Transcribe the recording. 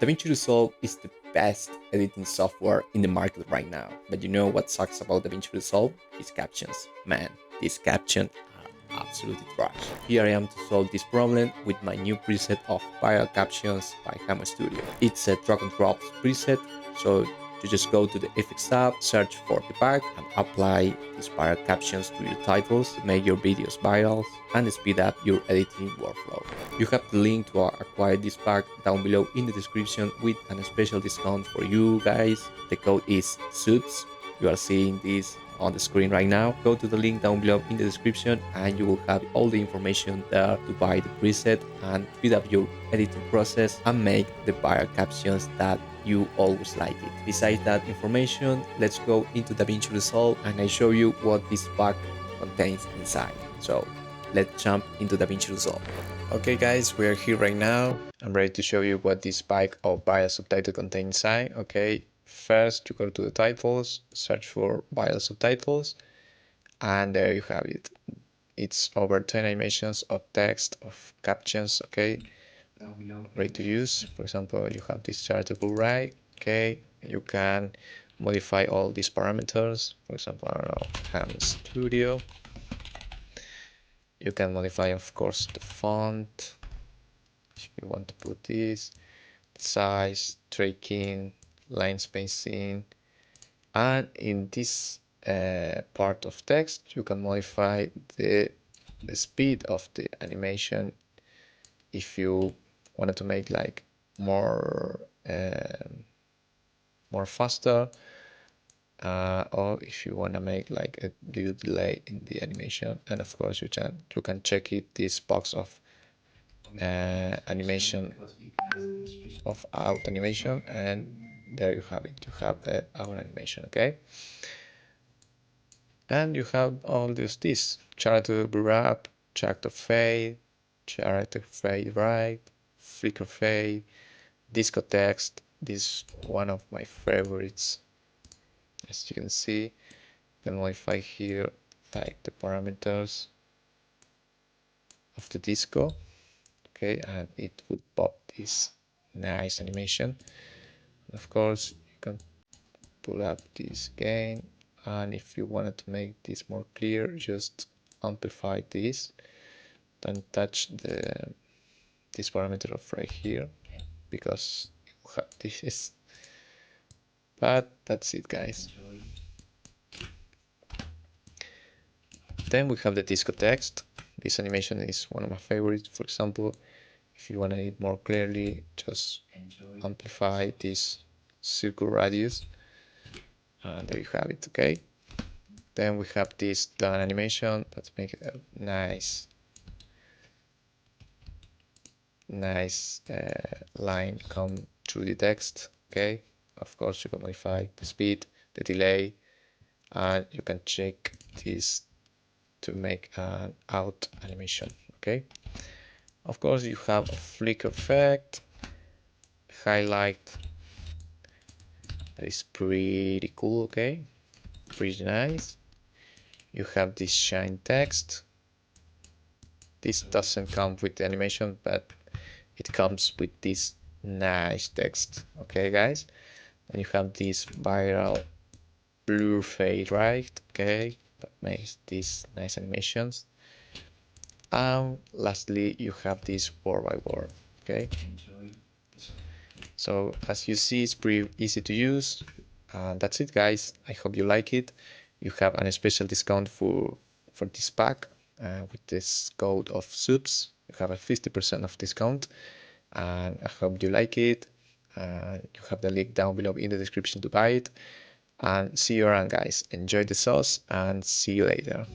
Davinci Resolve is the best editing software in the market right now. But you know what sucks about Davinci Resolve? These captions. Man, these captions are absolutely trash. Here I am to solve this problem with my new preset of Viral Captions by hamo.studio. It's a drag and drop preset, so you just go to the effects tab, search for the pack, and apply these viral captions to your titles to make your videos viral and speed up your editing workflow. You have the link to acquire this pack down below in the description with a special discount for you guys. The code is SUBS. You are seeing this on the screen right now. Go to the link down below in the description and you will have all the information there to buy the preset and speed up your editing process and make the viral captions that you always like it. Besides that information, let's go into Davinci Resolve and I show you what this pack contains inside. So let's jump into Davinci Resolve. Okay guys, we are here right now. I'm ready to show you what this pack of viral subtitle contains inside. Okay, first you go to the titles, search for viral subtitles, and there you have it. It's over 10 animations of text, of captions, okay, ready to use. For example, you have this chartable right, okay, you can modify all these parameters. For example, I don't know, hamo.studio. You can modify, of course, the font if you want to put this, size, tracking, line spacing, and in this part of text you can modify the speed of the animation if you wanted to make like more more faster, or if you want to make like a little delay in the animation. And of course you can check it, this box of animation, of out animation, and there you have it. You have the out animation, okay, and you have all this character wrap, character fade, character fade right, flicker fade, disco text. This is one of my favorites. As you can see, you can modify here like the parameters of the disco, okay, and it would pop this nice animation. Of course you can pull up this gain, and if you wanted to make this more clear, just amplify this, then touch this parameter of right here, because this is, but that's it guys. Then we have the disco text. This animation is one of my favorites. For example, if you want to it more clearly, just amplify this circle radius, and there you have it, okay. Then we have this done animation. Let's make it a nice line come through the text, okay. Of course you can modify the speed, the delay, and you can check this to make an out animation, okay. Of course you have a flicker effect, highlight, that is pretty cool, okay, pretty nice. You have this shine text. This doesn't come with the animation, but it comes with this nice text, okay guys. And you have this viral blur fade right, okay, that makes these nice animations. And lastly you have this word by word, okay. So as you see, it's pretty easy to use, and that's it guys. I hope you like it. You have a special discount for this pack, with this code of subs. You have a 50% of discount, and I hope you like it. You have the link down below in the description to buy it, and see you around guys. Enjoy the sauce and see you later.